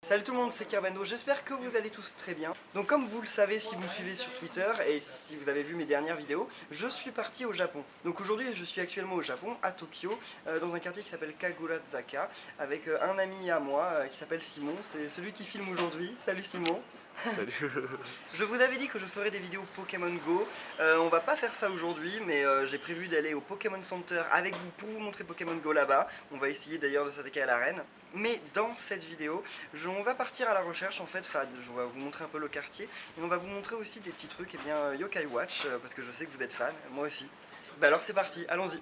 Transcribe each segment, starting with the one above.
Salut tout le monde, c'est Kerbendo, j'espère que vous allez tous très bien. Donc comme vous le savez si vous me suivez sur Twitter et si vous avez vu mes dernières vidéos, je suis parti au Japon. Donc aujourd'hui je suis actuellement au Japon, à Tokyo, dans un quartier qui s'appelle Kagurazaka, avec un ami à moi qui s'appelle Simon, c'est celui qui filme aujourd'hui. Salut Simon. Salut. Je vous avais dit que je ferais des vidéos Pokémon Go, on va pas faire ça aujourd'hui, mais j'ai prévu d'aller au Pokémon Center avec vous pour vous montrer Pokémon Go là-bas. On va essayer d'ailleurs de s'attaquer à l'arène. Mais dans cette vidéo, on va partir à la recherche en fait, je vais vous montrer un peu le quartier, et on va vous montrer aussi des petits trucs, et bien Yokai Watch, parce que je sais que vous êtes fan, moi aussi. Bah alors c'est parti, allons-y.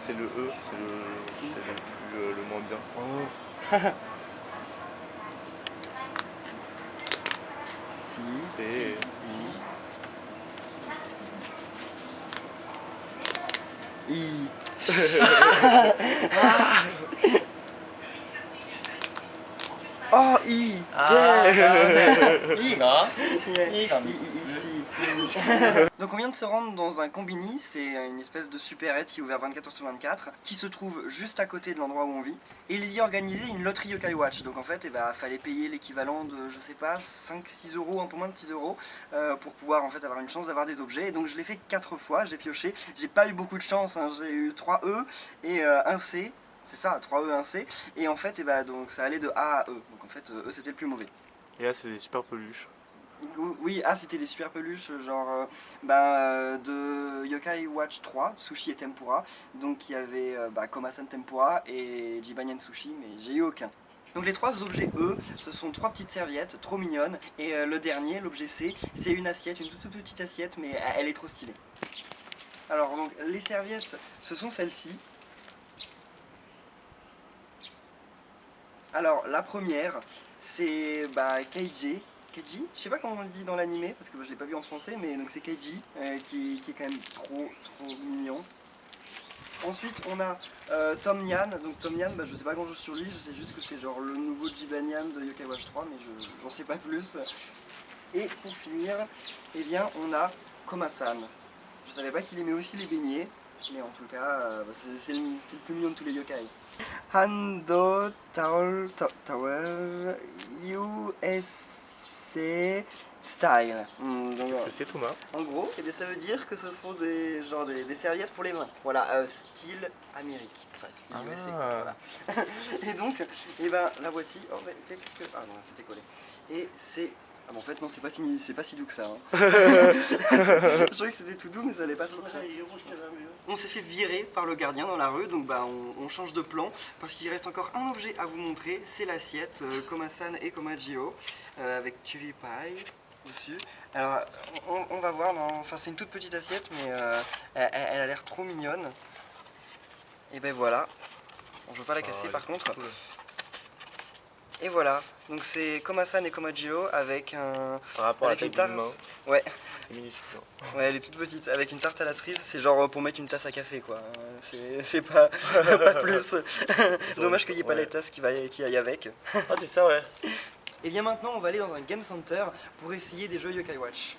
C'est le E, c'est le plus le moins bien. Oh. Si, C'est I. Oh, I. Donc on vient de se rendre dans un combini, c'est une espèce de supérette qui est ouvert 24h/24, qui se trouve juste à côté de l'endroit où on vit. Et ils y organisaient une loterie Yokai Watch, donc en fait fallait payer l'équivalent de, je sais pas, 5-6 euros, un peu moins de 6 euros, pour pouvoir en fait avoir une chance d'avoir des objets. Et donc je l'ai fait 4 fois, j'ai pioché, j'ai pas eu beaucoup de chance, hein. J'ai eu 3 E et un C. C'est ça, 3E, 1C, et en fait, donc ça allait de A à E, donc en fait, E c'était le plus mauvais. Et là c'est des super peluches. Oui, c'était des super peluches, genre de Yokai Watch 3, Sushi et Tempura, donc il y avait Komasan Tempura et Jibanyan Sushi, mais j'ai eu aucun. Donc les trois objets E, ce sont trois petites serviettes trop mignonnes, et le dernier, l'objet C, c'est une assiette, une toute petite assiette, mais elle est trop stylée. Alors donc les serviettes, ce sont celles-ci. Alors la première, c'est Keiji, je sais pas comment on le dit dans l'animé, parce que je l'ai pas vu en français, mais donc c'est Keiji, qui est quand même trop mignon. Ensuite on a Tom Nyan, donc Tom Nyan, je sais pas grand chose sur lui, je sais juste que c'est genre le nouveau Jibanyan de Yokai Watch 3, mais j'en sais pas plus. Et pour finir, eh bien on a Komasan. Je savais pas qu'il aimait aussi les beignets, mais en tout cas c'est le plus mignon de tous les yokai. Hando Tower USA Style. Qu'est-ce que c'est, Thomas? En gros, ça veut dire que ce sont des serviettes pour les mains. Voilà, style Amérique. Enfin, style USA. Voilà. Et donc, la voici. Oh, mais qu'est-ce que. Ah non, c'était collé. Et c'est. Ah bon, en fait, non, c'est pas si doux que ça. Hein. Je trouvais que c'était tout doux, mais ça allait pas trop. On s'est fait virer par le gardien dans la rue, donc on change de plan, parce qu'il reste encore un objet à vous montrer, c'est l'assiette Komasan et Komajiro, avec Chili Pie dessus. Alors, on va voir, enfin c'est une toute petite assiette, mais elle a l'air trop mignonne. Et ben voilà, bon, je veux pas la casser par contre. Cool. Et voilà, donc c'est Komasan et Komajiro avec un... Par rapport à la tarte. Ouais. C'est minuscule. Ouais, elle est toute petite, avec une tarte à la cerise, c'est genre pour mettre une tasse à café quoi. C'est pas plus. Dommage qu'il n'y ait pas les tasses qui aillent avec. Ah c'est ça, ouais. Et bien maintenant on va aller dans un game center pour essayer des jeux Yokai Watch.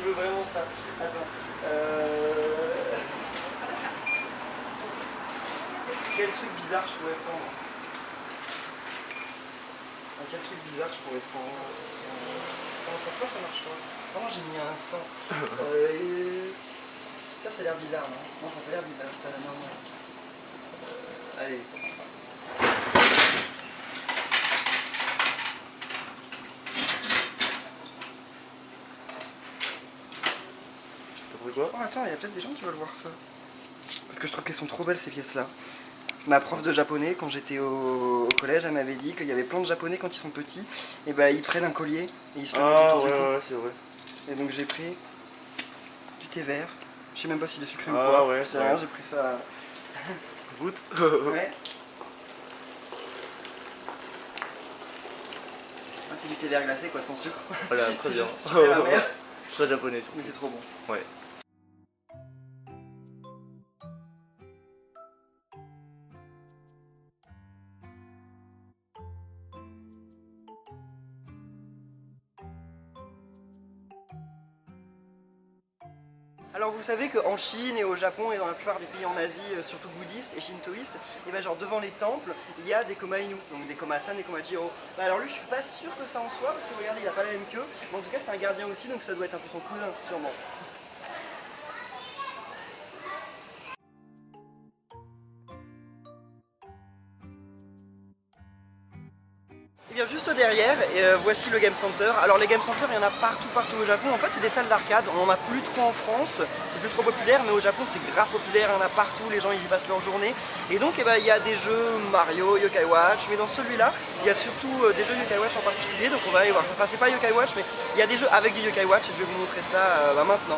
veux vraiment ça. Attends. Quel truc bizarre je pourrais prendre? Quel truc bizarre je pourrais prendre? Comment ça marche pas? Comment j'ai mis un sang? Ça a l'air bizarre, non? Non, ça a pas l'air bizarre, c'est pas la norme. Allez. Quoi? Oh attends, il y a peut-être des gens qui veulent voir ça. Parce que je trouve qu'elles sont trop belles ces pièces-là. Ma prof de japonais, quand j'étais au collège, elle m'avait dit qu'il y avait plein de japonais quand ils sont petits, et bah ils prennent un collier et ils se le mettent autour du cou. Ouais, c'est vrai. Et donc j'ai pris du thé vert. Je sais même pas s'il est sucré ou Ah quoi. ouais, C'est rien, j'ai pris ça. Goûte. Ouais. Ah, c'est du thé vert glacé quoi, sans sucre. Voilà, très bien. Super amer. Très japonais. Mais c'est trop bon. Ouais. Alors vous savez qu'en Chine et au Japon et dans la plupart des pays en Asie, surtout bouddhistes et shintoïstes, et ben genre devant les temples, il y a des Koma-Inu, donc des Koma-san et Koma-jiro. Bah alors lui je suis pas sûr que ça en soit, parce que regardez il a pas la même queue, mais en tout cas c'est un gardien aussi, donc ça doit être un peu son cousin sûrement. Et bien juste derrière, voici le Game Center. Alors les Game Center, il y en a partout au Japon. En fait c'est des salles d'arcade, on en a plus trop en France, c'est plus trop populaire, mais au Japon c'est grave populaire, il y en a partout, les gens ils y passent leur journée. Et donc il y a des jeux Mario, Yokai Watch, mais dans celui-là, il y a surtout des jeux Yokai Watch en particulier, donc on va aller voir. Enfin c'est pas Yokai Watch, mais il y a des jeux avec du Yokai Watch et je vais vous montrer ça maintenant.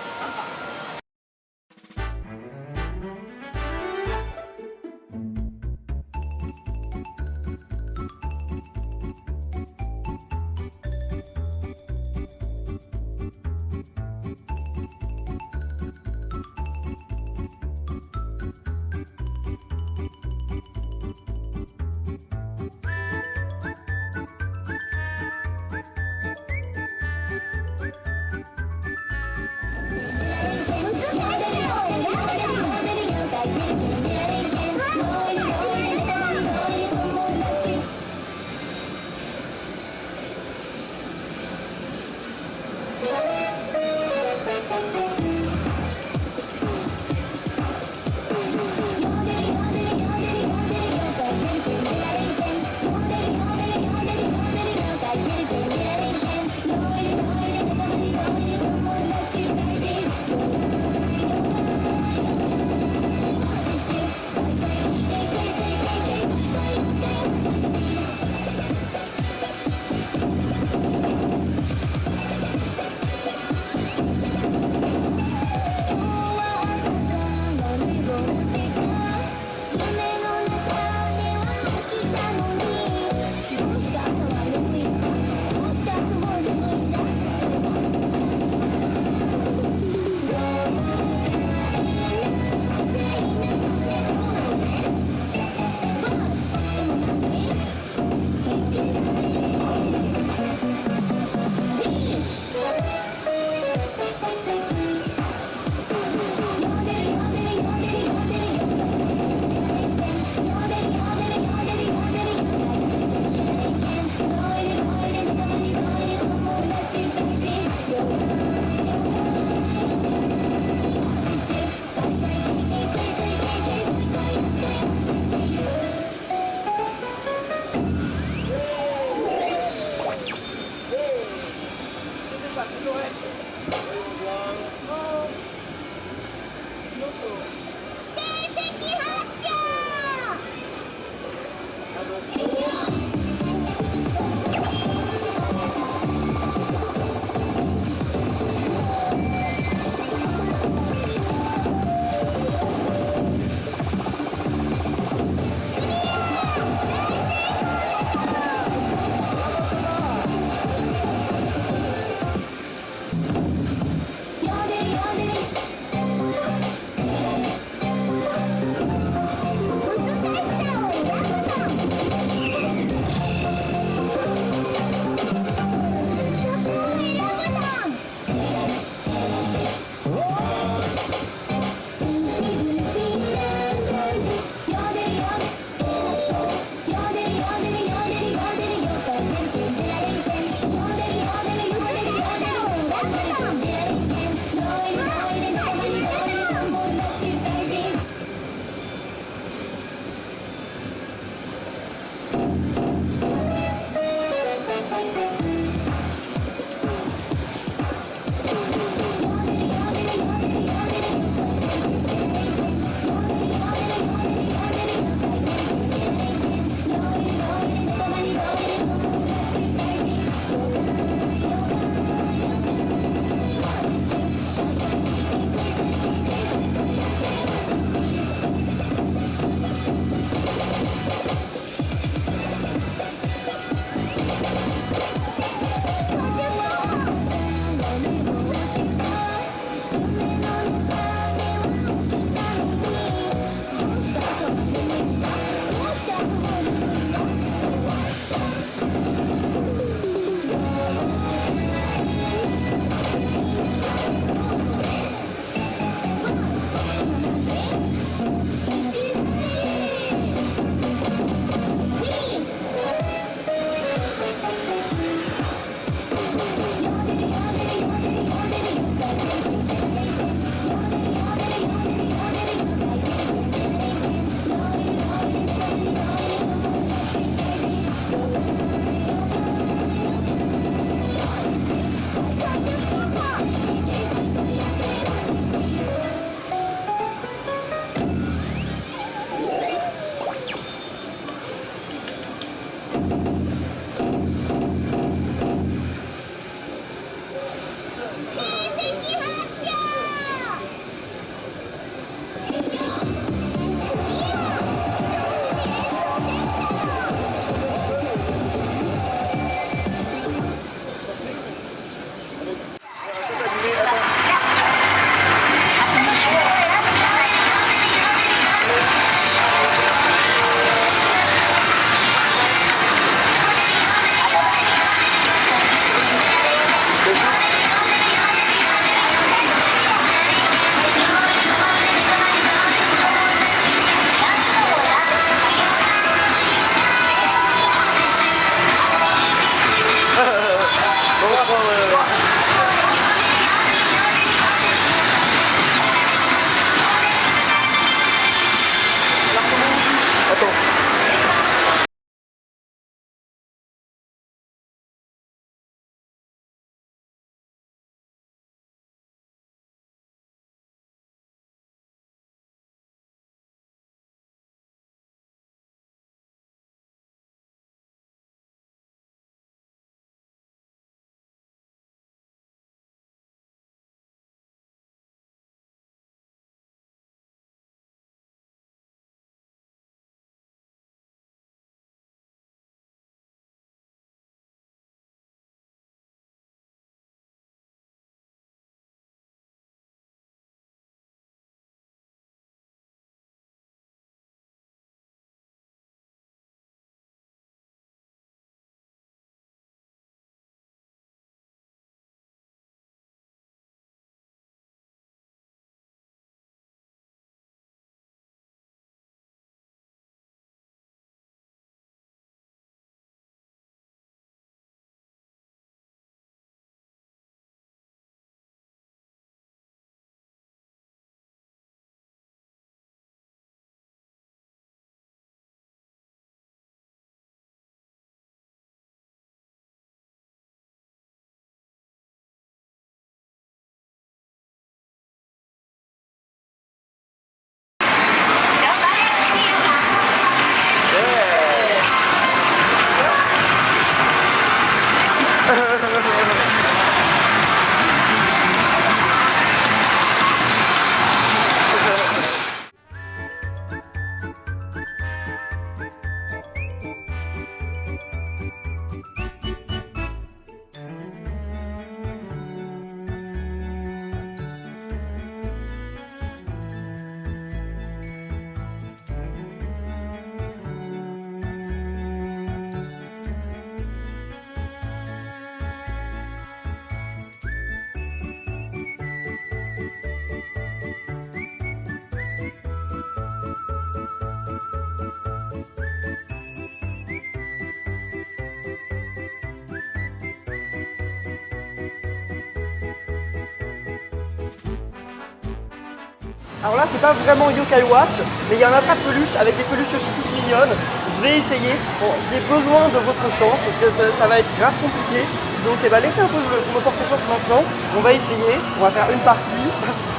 Alors là, c'est pas vraiment Yokai Watch, mais il y a un attrape-peluche avec des peluches Yoshi toutes mignonnes. Je vais essayer. Bon, j'ai besoin de votre chance parce que ça va être grave compliqué. Donc laissez un peu me porter chance maintenant. On va essayer. On va faire une partie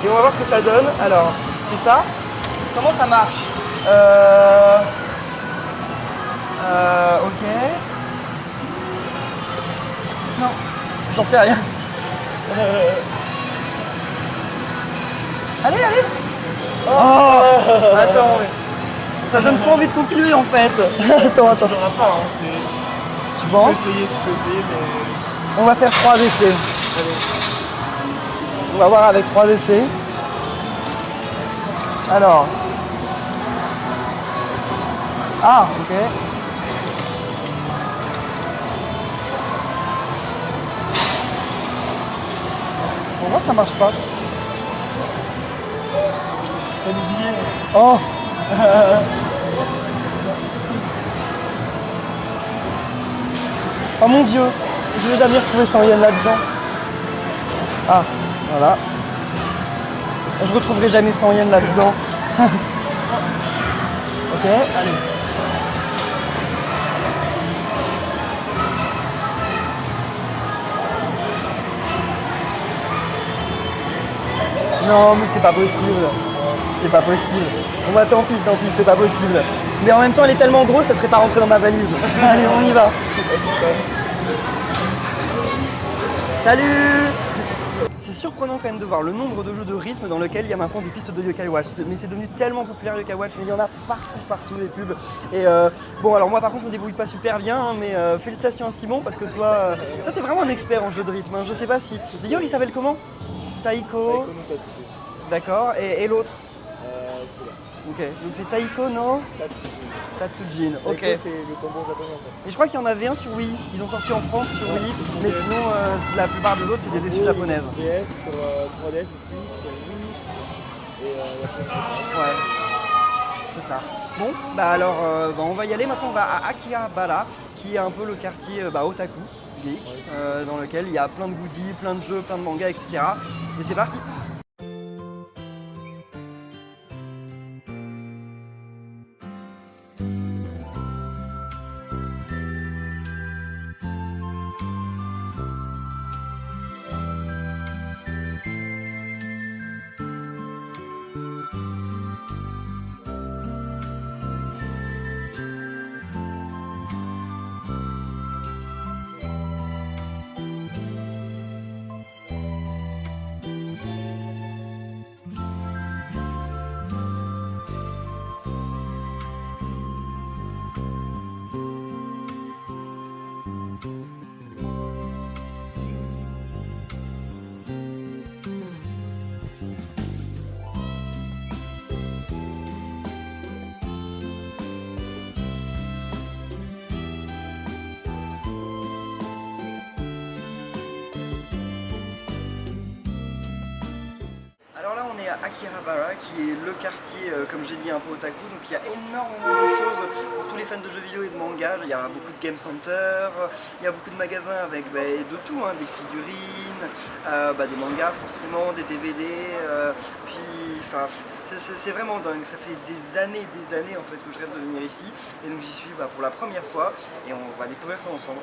et on va voir ce que ça donne. Alors, c'est ça. Comment ça marche? Ok. Non, j'en sais rien. Allez, allez. Oh, attends, ça donne trop envie de continuer en fait. Attends. Tu l'auras pas, hein, Tu penses? tu peux essayer, mais... On va faire 3 essais. Allez. On va voir avec 3 essais. Alors. Ah, ok. Pour moi, ça marche pas. T'as des billets. Oh. Oh mon dieu, je vais jamais retrouver 100 yens là-dedans. Ah, voilà. Je retrouverai jamais 100 yens là-dedans. Ok, allez. Non, mais c'est pas possible. C'est pas possible. Bon bah tant pis, c'est pas possible. Mais en même temps, elle est tellement grosse, ça serait pas rentré dans ma valise. Allez, on y va. Salut! C'est surprenant quand même de voir le nombre de jeux de rythme dans lesquels il y a maintenant des pistes de Yokai Watch. Mais c'est devenu tellement populaire Yokai Watch, mais il y en a partout des pubs. Et bon, alors moi par contre je me débrouille pas super bien, hein, mais félicitations à Simon parce que toi t'es vraiment un expert en jeu de rythme. Hein. Je sais pas si. D'ailleurs il s'appelle comment? Taiko. D'accord, et l'autre? Ok, donc c'est Taiko no Tatsujin. Ok. C'est le tambour japonais en fait. Et je crois qu'il y en avait un sur Wii. Ils ont sorti en France sur Wii, mais sinon la plupart des autres c'est des exclus japonaises. DS, sur 3DS aussi, sur Wii. Et Ouais, c'est ça. Bon, bah alors on va y aller. Maintenant on va à Akihabara, qui est un peu le quartier otaku, geek, dans lequel il y a plein de goodies, plein de jeux, plein de mangas, etc. Et c'est parti. Alors là on est à Akihabara qui est le quartier comme j'ai dit un peu otaku, donc il y a énormément de choses pour tous les fans de jeux vidéo et de manga. Il y a beaucoup de game center, il y a beaucoup de magasins avec de tout, hein, des figurines, des mangas forcément, des DVD, puis enfin c'est vraiment dingue, ça fait des années en fait que je rêve de venir ici et donc j'y suis pour la première fois et on va découvrir ça ensemble.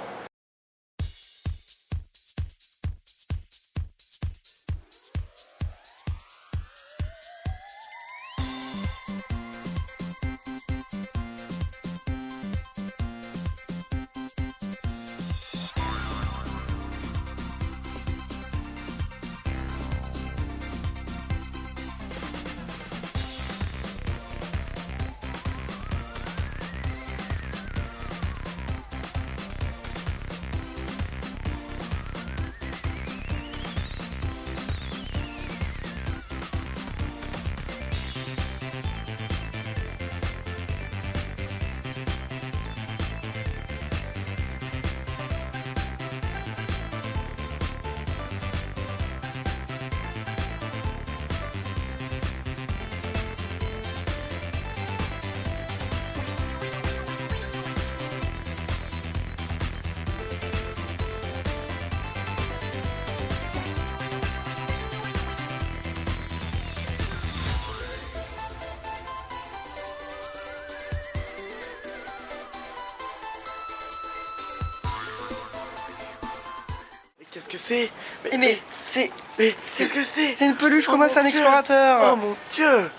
que c'est? Mais c'est... Qu'est-ce que c'est? C'est une peluche, comment c'est un explorateur? Oh mon dieu!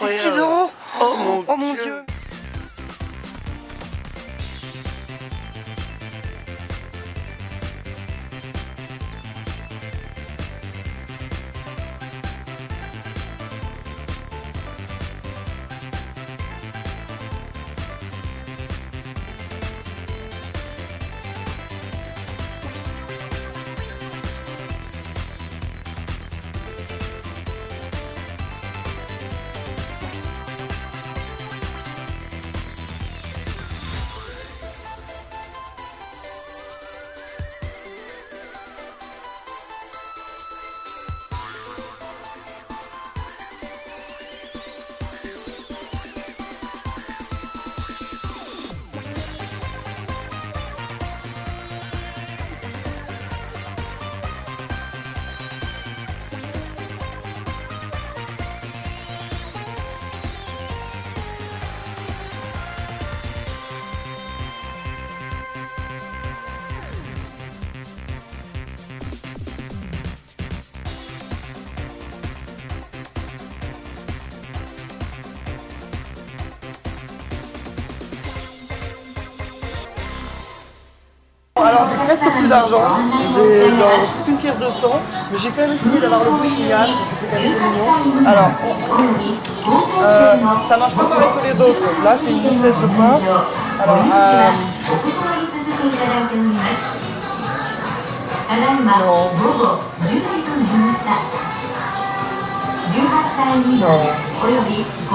C'est 6 Incroyable! €. Oh mon dieu. Alors j'ai presque plus d'argent, j'ai genre toute une pièce de sang, mais j'ai quand même essayé d'avoir le Bushringan, parce que c'est quand même mignon. Alors, ça marche pas pareil que les autres, là c'est une espèce de pince. Alors, non.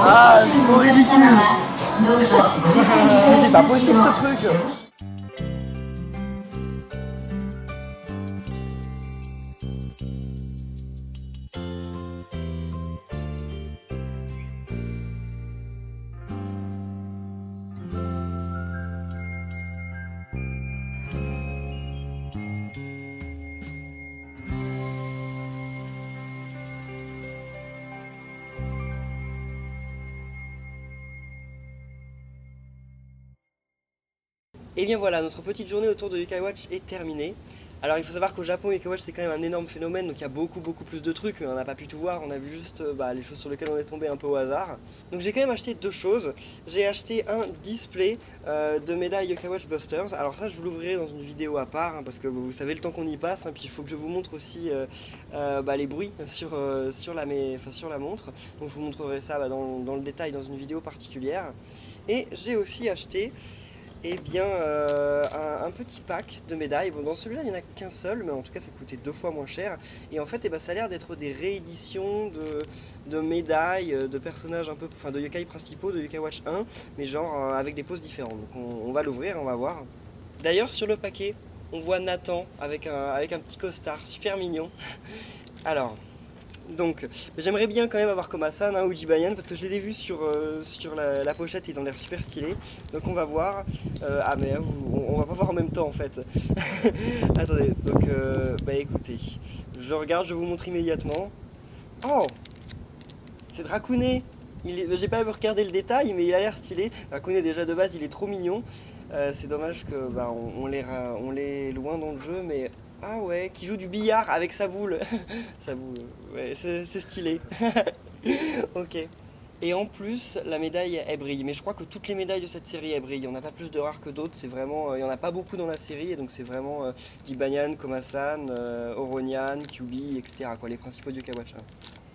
Ah, c'est trop ridicule. Mais c'est pas possible ce truc. Et bien voilà, notre petite journée autour de Yokai Watch est terminée. Alors il faut savoir qu'au Japon, Yokai Watch c'est quand même un énorme phénomène, donc il y a beaucoup plus de trucs, mais on n'a pas pu tout voir, on a vu juste les choses sur lesquelles on est tombé un peu au hasard. Donc j'ai quand même acheté deux choses. J'ai acheté un display de médailles Yokai Watch Busters. Alors ça je vous l'ouvrirai dans une vidéo à part, hein, parce que vous savez le temps qu'on y passe, hein, puis il faut que je vous montre aussi les bruits sur la montre. Donc je vous montrerai ça dans le détail dans une vidéo particulière. Et j'ai aussi acheté un petit pack de médailles. Bon, dans celui-là il n'y en a qu'un seul, mais en tout cas ça coûtait 2 fois moins cher. Et en fait ça a l'air d'être des rééditions de médailles, de personnages un peu, enfin de yokai principaux de Yokai Watch 1, mais genre avec des poses différentes. Donc on va l'ouvrir, on va voir. D'ailleurs sur le paquet on voit Nathan avec un petit costard super mignon. Alors donc, j'aimerais bien quand même avoir Koma-san ou Jibayan parce que je les ai vus sur la pochette, ils ont l'air super stylés. Donc on va voir. Ah mais on va pas voir en même temps en fait. Attendez, donc écoutez, je regarde, je vous montre immédiatement. Oh, c'est Drakune. J'ai pas regardé le détail, mais il a l'air stylé. Drakune déjà de base, il est trop mignon. C'est dommage que on l'ait loin dans le jeu, mais ah ouais, qui joue du billard avec sa boule. Sa boule, ouais, c'est stylé. Ok. Et en plus, la médaille, elle brille. Mais je crois que toutes les médailles de cette série, elles brillent. Il n'y en a pas plus de rares que d'autres. C'est vraiment, il n'y en a pas beaucoup dans la série. Et donc c'est vraiment Jibayan, Koma-san, Oronian, Kyuubi, etc. Les principaux du Yokai Watch 1.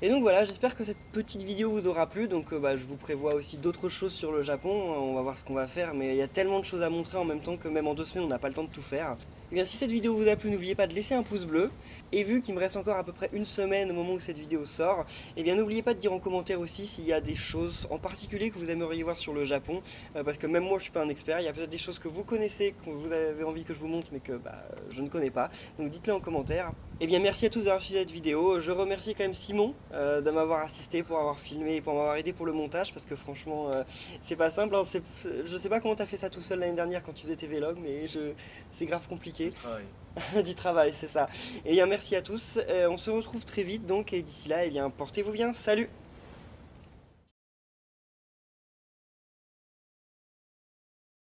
Et donc voilà, j'espère que cette petite vidéo vous aura plu. Donc je vous prévois aussi d'autres choses sur le Japon. On va voir ce qu'on va faire. Mais il y a tellement de choses à montrer en même temps que même en 2 semaines, on n'a pas le temps de tout faire. Et bien si cette vidéo vous a plu, n'oubliez pas de laisser un pouce bleu. Et vu qu'il me reste encore à peu près une semaine au moment où cette vidéo sort, et bien n'oubliez pas de dire en commentaire aussi s'il y a des choses en particulier que vous aimeriez voir sur le Japon. Parce que même moi je suis pas un expert, il y a peut-être des choses que vous connaissez, que vous avez envie que je vous montre mais que je ne connais pas. Donc dites-le en commentaire. Et bien merci à tous d'avoir suivi cette vidéo. Je remercie quand même Simon de m'avoir assisté, pour avoir filmé et pour m'avoir aidé pour le montage. Parce que franchement c'est pas simple, hein. Je sais pas comment t'as fait ça tout seul l'année dernière quand tu faisais tes vlogs, mais c'est grave compliqué. Du travail, c'est ça. Et bien merci à tous, on se retrouve très vite donc, et d'ici là, portez-vous bien, salut!